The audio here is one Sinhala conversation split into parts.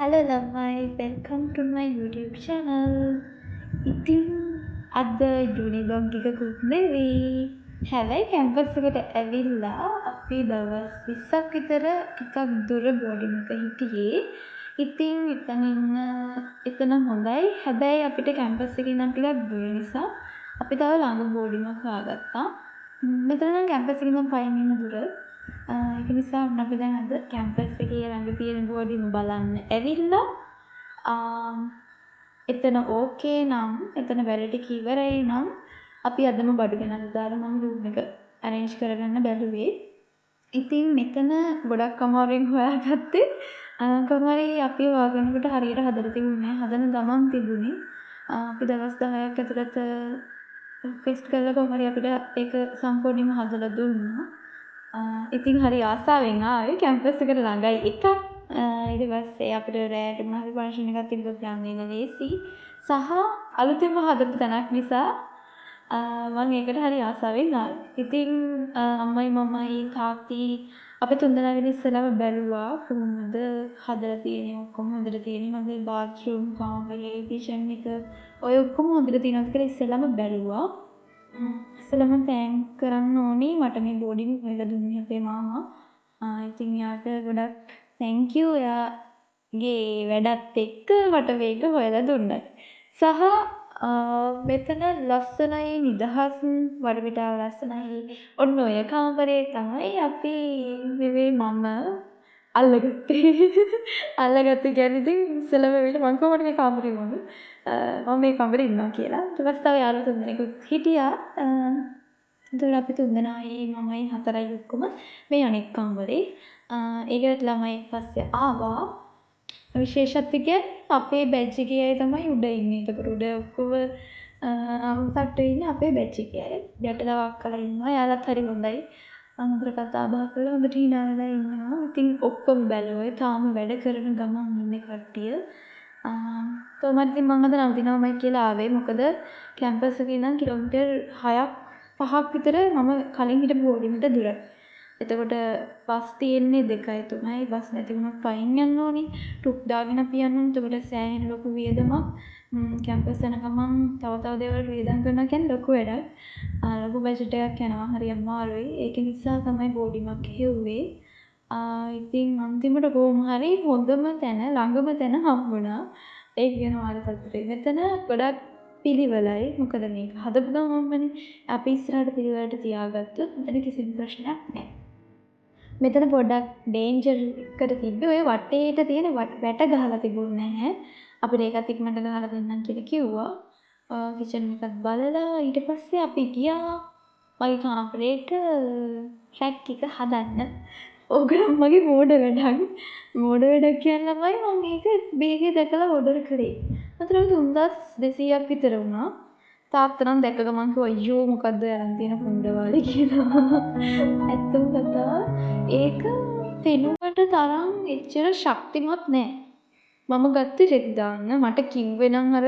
Hello ළමයි, welcome to my YouTube channel. ඉතින් අද ජුනි බ්ලොග් එකකුත් නෙවෙයි. හැබැයි කැම්පස් එකට ඇවිල්ලා අපි දවස් 20ක් විතර ටිකක් දුර බෝඩින් එක හිටියේ. ඉතින් එතන හොඳයි. හැබැයි අපිට කැම්පස් එකේ ඉඳන් ටිකක් දුර නිසා අපි තව ළඟ බෝඩින් එකක් හොයාගත්තා. මෙතන නම් කැම්පස් එකේ ඉඳන් පයින් යන දුර. ඒක නිසා අපි දැන් අද කැම්පස් එකේ ළඟ තියෙන බෝඩින් බලන්න ඇවිල්ලා එතන ඕකේ නම් එතන වැඩ ටික ඉවරයි නම් අපි අදම බඩු ගෙනල්ලා දාලා මම රූම් එක arrange කරගන්න බැලුවේ. ඉතින් මෙතන ගොඩක් අමාරුවෙන් හොයාගත්තේ කොහොම හරි අපි හොයාගන්නකොට හරියට හදලා තිබුණේ නැහැ. හදන ගමන් තිබුණේ. අපි දවස් 10ක් ඇතුළත රික්වෙස්ට් කළා කොහොම හරි අපිට ඒක සම්පූර්ණයෙන්ම හදලා දුන්නා. ඉතින් හරි ආසාවෙන් ආවේ කැම්පස් එකට ළඟයි එකක්. ඊට පස්සේ අපිට රෑට මොනවා හරි ෆන්ක්ෂන් එකක් තිබ්බොත් යන්න එන්න ලේසි. සහ අලුතෙන්ම හදපු තැනක් නිසා මම ඒකට හරි ආසාවෙන් ආවේ. ඉතින් අම්මයි මමයි තාත්තී අපි තුන්දෙනාගෙන ඉස්සෙල්ලාම බැලුවා කොහොමද හදලා තියෙන්නේ ඔක්කොම හොඳට තියෙන්නේ. මගේ බාත්රූම් කාමරේ කිචන් එක ඔය ඔක්කොම හොඳට තියෙනවද කියලා ඉස්සෙල්ලාම බැලුවා. ඉස්සෙල්ලාම තෑන්ක් කරන්න ඕනි මට මේ බෝඩින් හොයලා දුන්නේ අපේ මාමා. ඉතින් එයාට ගොඩක් thank you එයාගේ වැඩත් එක්ක මට මේක හොයලා දුන්නට. සහ මෙතන ලස්සනයි නිදහස් වටපිටාව ලස්සනයි. ඔන්න ඔය කාමරේ තමයි අපි මම අල්ලගත්තේ. අල්ලගත්තේ කියන්නේ ඉතින් ඉස්සෙල්ලාම ඇවිල්ලා මං කොහොමද මේ කාමරේ වුණේ? මම මේ කාමරේ ඉන්නවා කියලා. ඊට පස්සේ තව යාළුවෝ තුන්දෙනෙකුත් හිටියා. එතකොට අපි තුන්දෙනායි මමයි හතරයි ඔක්කොම මේ අනෙක් කාමරේ. ඒකට ළමයි පස්සේ ආවා. විශේෂත්වය කියන්නේ අපේ බැච් එකේ අය තමයි උඩ ඉන්නේ. එතකොට උඩ ඔක්කොම තට්ටුවේ ඉන්නේ අපේ බැච් එකේ අය. යට තව අක්කලා ඉන්නවා. එයාලත් හරි හොඳයි. හොඳට කතා බහ කරලා හොඳට hina වෙලා ඉන්නවා. ඉතින් ඔක්කොම බැලුවා. තාම වැඩ කරන ගමන් ඉන්නේ කට්ටිය. කොහොමද ඉතින් මම අද නවතිනවමයි කියලා ආවේ. මොකද කැම්පස් එකේ ඉඳන් කිලෝමීටර් 6ක් 5ක් විතර මම කලින් හිටපු බෝඩින් එකට දුර. එතකොට බස් තියෙන්නේ 2යි 3යි. බස් නැති වුණොත් පයින් යන්න ඕනේ. ටුක් දාගෙන අපි යන්න ඕනේ. එතකොට සෑහෙන ලොකු වියදමක්. කැම්පස් යන ගමන් තව වියදම් කරනවා කියන්නේ ලොකු වැඩක්. ලොකු බජට් එකක් යනවා. හරි අමාරුයි. ඒක නිසා තමයි බෝඩින් එකක් හෙව්වේ. ඉතින් අන්තිමට කොහොම හරි හොඳම තැන ළඟම තැන හම්බුණා. ඒක ගැන මාර සතුටුයි. මෙතන ගොඩක් පිළිවෙලයි. මොකද මේක හදපු ගමන්මනේ අපි ඉස්සරහට පිළිවෙලට තියාගත්තොත් මෙතන කිසිම ප්‍රශ්නයක් නැහැ. මෙතන පොඩ්ඩක් ඩේන්ජර් එකට තිබ්බේ ඔය වටේට තියෙන වැට ගහලා තිබුණේ නැහැ. අපිට ඒකත් ඉක්මනට ගහලා දෙන්නම් කියලා කිව්වා. කිචන් එකත් බලලා ඊට පස්සේ අපි ගියා මගේ කාමරේට රැක් එක හදන්න. ඕක නම් මගේ මෝඩ වැඩක්. මෝඩ වැඩක් කියන ළමයි මම මේක බේගේ දැකලා ඕඩර් කළේ. අතන 3200ක් විතර වුණා. තාත්තා නම් දැක්ක ගමන් කිව්වා අයියෝ මොකද්ද අරන් තියෙන කුණ්ඩවාලි කියලා. ඇත්තම කතාව ඒක පෙනුමට තරම් එච්චර ශක්තිමත් නෑ. මම ගත්තේ රෙදි දාන්න. මට කිව්වේ නම් අර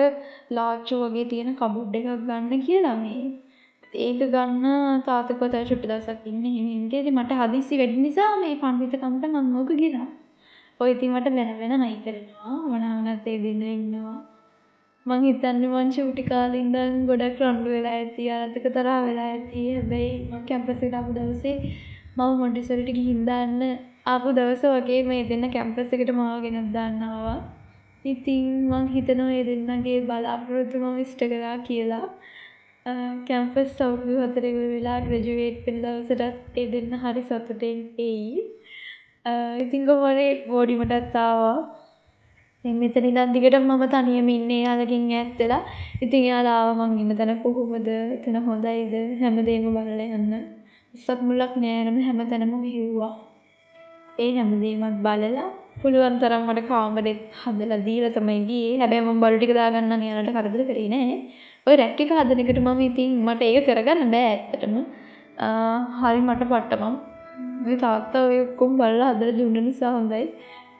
ලාච්චු වගේ තියෙන කබොඩ් එකක් ගන්න කියලා මේ. ඒක ගන්න තාත්තා කිව්වා තව චුට්ට දවසක් ඉන්න ඉතින් මට හදිස්සි වැඩි නිසා මේ පඬිතුකමට මම ඕක ගෙනා. ඔය ඉතින් මට වෙන හයි කරනවා. මොනවාවත් ඒ දින ඉන්නවා. මං හිතන්නේ මං චූටි කාලේ ඉඳන් ගොඩක් රණ්ඩු වෙලා ඇති අරතක තරහ වෙලා ඇති. හැබැයි මං කැම්පස් එකට ආපු දවසේ මම මොන්ටිසෝරිට ගිහින් දාන්න ආපු දවස වගේ මේ දෙන්න කැම්පස් එකට මාව ගෙනත් දාන්න ආවා. ඉතින් මං හිතනවා මේ දෙන්නගේ බලාපොරොත්තු මම ඉෂ්ට කළා කියලා. කැම්පස් අවුරුදු 4 ඉවර වෙලා ග්‍රැජුවේට් වෙන දවසටත් ඒ දෙන්න හරි සතුටින් එයි. ඉතින් කොහොමද බෝඩිමටත් ආවා. ඉතින් මෙතන ඉඳන් දිගටම මම තනියම ඉන්නේ එයාලගෙන් ඈත් වෙලා. ඉතින් එයාලා ආවා මං ඉන්න තැන කොහොමද? එතන හොඳයිද? හැමදේම බලලා යන්න. ඉස්සත් මුලක් නෑනම හැමතැනම මෙහෙව්වා. ඒ හැමදේමත් බලලා පුළුවන් තරම් මට කාමරෙත් හදලා දීලා තමයි ගියේ. හැබැයි මම බඩු ටික දාගන්න එයාලට කරදර කරේ නෑ. ඔය රැක් එක හදන එකට මම ඉතින් මට ඒක කරගන්න බෑ ඇත්තටම. හරි මට පට්ටමම්. මේ තාත්තා ඔය ඔක්කොම බලලා හදලා දුන්න නිසා හොඳයි.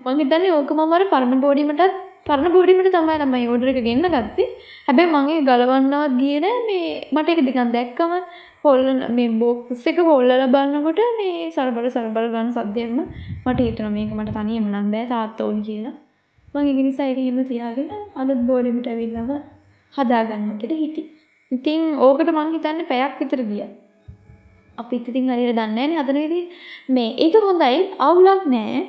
මං හිතන්නේ ඕක මම අර පරණ බෝඩිමට තමයි ළමයි ඕඩර් එක ගෙන්න ගත්තේ. හැබැයි මං ඒක ගලවන්නවත් ගියේ නෑ. මේ මට ඒක නිකන් දැක්කම මේ බොක්ස් එක හොල්ලලා බලනකොට මේ සරබර ගන්න සද්දෙන්න මට හිතුණා මේක මට තනියම නම් බෑ තාත්තා ඕනි කියලා. මම ඒක නිසා ඒක එහෙම තියාගෙන අලුත් බෝඩ් එකට ඇවිල්ලාම හදාගන්න කියලා හිටියේ. ඉතින් ඕකට මං හිතන්නේ පැයක් විතර ගියා. අපිත් ඉතින් හරියට දන්නේ නැහැනේ හදන විදිහ. මේ ඒක හොඳයි අවුලක් නැහැ.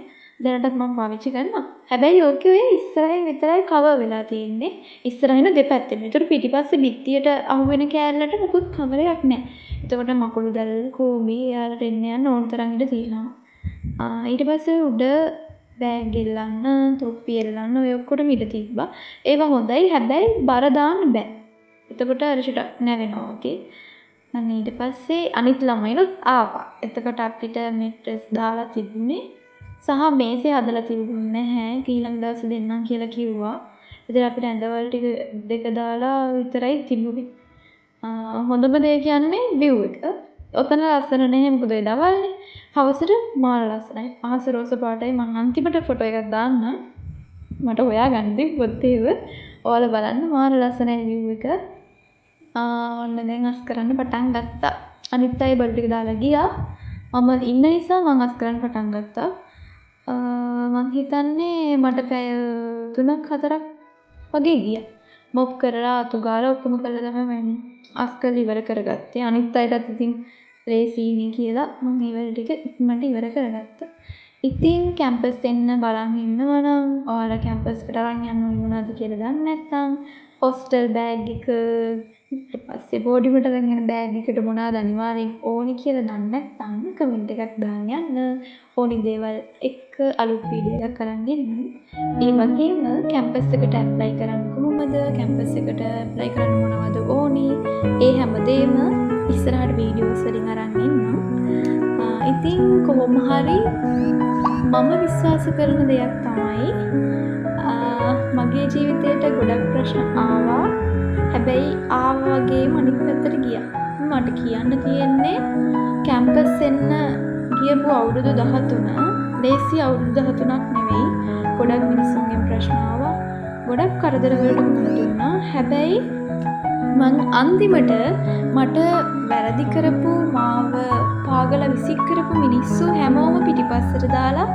දැනටත් මම පාවිච්චි කරනවා. හැබැයි ඕකේ ඔය ඉස්සරහින් විතරයි කවර් වෙලා තියෙන්නේ. ඉස්සරහින් දෙපැත්තෙම. ඒතර පිටිපස්සේ බිත්තියට අහුවෙන කෑල්ලට මොකුත් කවරයක් නැහැ. එතකොට මකුළු දැල් කූඹි එයාලට එන්න යන්න ඕන තරම් ඉඩ තියෙනවා. ඊට පස්සේ උඩ බෑග් එල්ලන්න, තොප්පි එල්ලන්න ඔය ඔක්කොටම ඉඩ තිබ්බා. ඒවා හොඳයි. හැබැයි බර දාන්න බෑ. එතකොට අර නැවෙනවා වගේ. අන්න ඊට පස්සේ අනිත් ළමයිනුත් ආවා. එතකොට අපිට මෙට්‍රස් දාලා තිබුණේ සහ මේසේ හදලා තිබුණේ නැහැ. ඊළඟ දවසේ දෙන්නම් කියලා කිව්වා. ඉතින් අපිට ඇඳවල ටික දෙක දාලා විතරයි තිබුණේ. හොඳම දේ කියන්නේ view එක. ඔතන ලස්සන නැහැ මොකද ඒ දවල්නේ. හවසට මාර ලස්සනයි. අහස රෝස පාටයි. මම අන්තිමට ෆොටෝ එකක් දාන්නම්. මට හොයාගන්න තිබ්බොත් ඒව. ඔයාලා බලන්න මාර ලස්සනයි view එක. ඔන්න දැන් අස් කරන්න පටන් ගත්තා. අනිත් අය බඩු ටික දාලා ගියා. මම ඉන්න නිසා මම අස් කරන්න පටන් ගත්තා. මං හිතන්නේ මට පැය 3-4ක් වගේ ගියා. මොප් කරලා අතු ගාලා ඔක්කොම කළා තමයි මම අස් කරලා ඉවර කරගත්තේ. අනිත් අයටත් ඉතින් ලේසියිනේ කියලා මම ඒ වැඩ ටික ඉක්මනට ඉවර කරගත්තා. ඉතින් කැම්පස් එන්න බලන් ඉන්නවා නම් ඔයාලා කැම්පස් එකට අරන් යන්න ඕනේ මොනවද කියලා දන්නේ නැත්නම් හොස්ටල් බෑග් එක ඊට පස්සේ බෝඩි වලට අරන් යන බෑග් එකට මොනවද අනිවාර්යෙන් ඕනි කියලා දන්නේ නැත්නම් කමෙන්ට් එකක් දාන්න යන්න. ඕනි දේවල් එක්ක අලුත් වීඩියෝ එකක් අරන් එන්න. ඒ වගේම කැම්පස් එකට ඇප්ලයි කරන්න කොහොමද? කැම්පස් එකට ඇප්ලයි කරන්න මොනවද ඕනි? ඒ හැමදේම ඉස්සරහට වීඩියෝස් වලින් අරන් එන්නම්. ඉතින් කොහොම හරි මම විශ්වාස කරන දෙයක් තමයි මගේ ජීවිතේට ගොඩක් ප්‍රශ්න ආවා. හැබැයි ආවා වගේම අනිත් පැත්තට ගියා. මට කියන්න තියෙන්නේ කැම්පස් එන්න ගියපු අවුරුදු 13 ලේසි අවුරුදු 13ක් නෙවෙයි. ගොඩක් මිනිස්සුන්ගෙන් ප්‍රශ්න ආවා. ගොඩක් කරදර වලට මුහුණ දුන්නා. හැබැයි මං අන්තිමට මට වැරදි කරපු මාව පාගලා විසික් කරපු මිනිස්සු හැමෝම පිටිපස්සට දාලා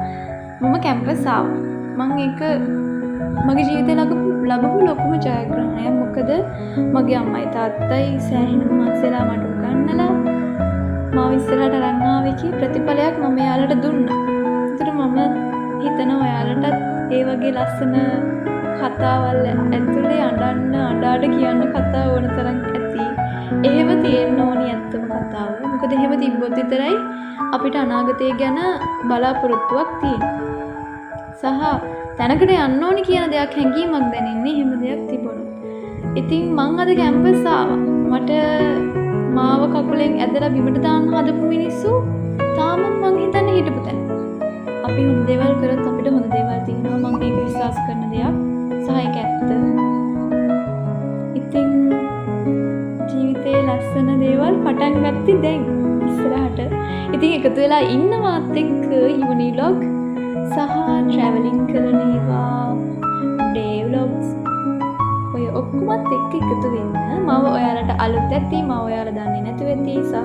මම කැම්පස් ආවා. මං ඒක මගේ ජීවිතේ ලැබපු ලොකුම ජයග්‍රහණයක්. මොකද මගේ අම්මයි තාත්තයි සෑහෙන මහන්සිලා මට උගන්නලා මාව ඉස්සරහට අරන් ආවේ කී ප්‍රතිඵලයක් මම එයාලට දුන්නා. ඒතර මම හිතනවා ඔයාලටත් ඒ වගේ ලස්සන කතාවල් ඇතුලේ අඬාට කියන්න කතා ඕන තරම් ඇති. එහෙම තියෙන්න ඕනි ඇත්තම කතාව. මොකද එහෙම තිබ්බොත් විතරයි අපිට අනාගතය ගැන බලාපොරොත්තුවක් තියෙන්නේ. සහ තැනකට යන්න ඕනි කියන දෙයක් හැඟීමක් දැනෙන්නේ එහෙම දෙයක් තිබුණොත්. ඉතින් මං අද කැම්පස් ආවා. මට මාව කකුලෙන් ඇදලා බිමට දාන්න හදපු මිනිස්සු තාම මං හිතන්නේ හිටපු තැන. අපි හොඳ දේවල් කරොත් අපිට හොඳ දේවල් තියෙනවා. මං ඒක විශ්වාස කරන දෙයක්. සහ ඒක ඇත්ත. ඉතින් ජීවිතේ ලස්සන දේවල් පටන් ගත්තේ දැන් ඉස්සරහට. ඉතින් එකතු වෙලා ඉන්නවත් එක්ක යුනි vlog සහ traveling කරන ඒවා day vlogs ඔය ඔක්කොමත් එක්ක එකතු වෙන්න මම ඔයාලට අලුත් ඇති මම ඔයාලා දන්නේ නැතුව ඇති සහ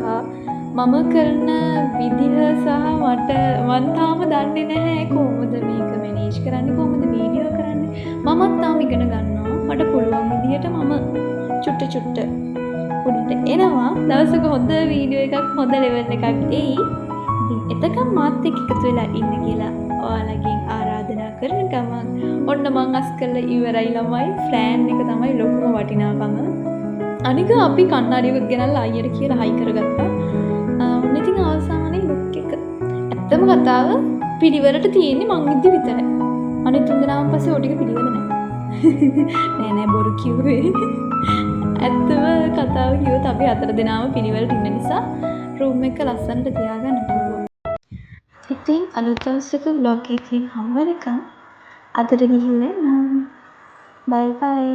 මම කරන විදිහ සහ මම තාම දන්නේ නැහැ කොහොමද මේක මැනේජ් කරන්නේ කොහොමද වීඩියෝ කරන්නේ මමත් තාම ඉගෙන ගන්නවා මට පුළුවන් විදිහට මම චුට්ට උඩට එනවා දවසක හොඳ වීඩියෝ එකක් හොඳ ලෙවල් එකක් එයි ඉතින් එතකම් මාත් එක්ක එකතු වෙලා ඉන්න කියලා ඔයාලගෙන් ආරාධනා කරන ගමන් ඔන්න මං අස් කරලා ඉවරයි ළමයි ෆ්ලෑන් එක තමයි ලොකුම වටිනාකම අනික අපි කණ්ණාඩියක් ගෙනල්ලා අයියට කියලා හයි කරගත්තා ඔන්න ඉතින් අවසානයේ ලුක් එක ඇත්තම කතාව පිළිවෙලට තියෙන්නේ මං ඉද්දි විතරයි අනිත් තුන්දෙනාම පස්සේ ඔය ටික පිළිවෙල නැහැ නෑ බොරු කිව්වේ ඇත්තම කතාව කිව්වොත් අපි හතර දෙනාම පිළිවෙලට ඉන්න නිසා රූම් එක ලස්සනට තියාගන්න පුළුවන් ඉතින් අලුත් දවසක vlog එකකින් හම්බ වෙනකම් අදට ගිහිල්ලා එන්න බයි බයි